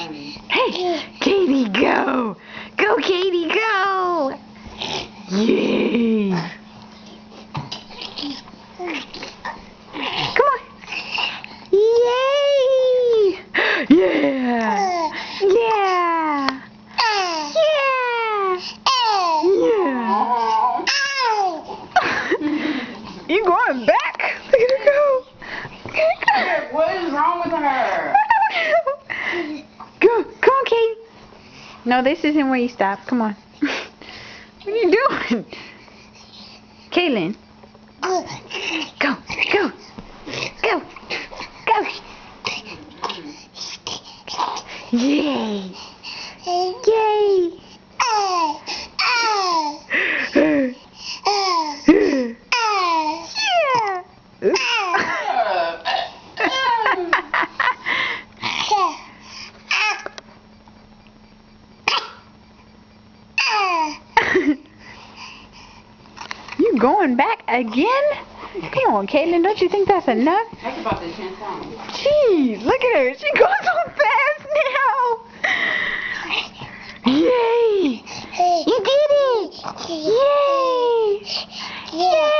Hey, Katie, go! Go, Katie, go! Yay! Come on! Yay! Yeah! Yeah! Yeah! Yeah! You going back? Look at her go! What is wrong with her? Go, come on, Katie. No, this isn't where you stop. Come on. What are you doing? Kaylin. Go, go, go, go. Yay. Yay. You going back again? Come on, Caitlin, don't you think that's enough? That's about the 10th time. Jeez, look at her. She goes so fast now. Yay! You did it! Yay! Yay!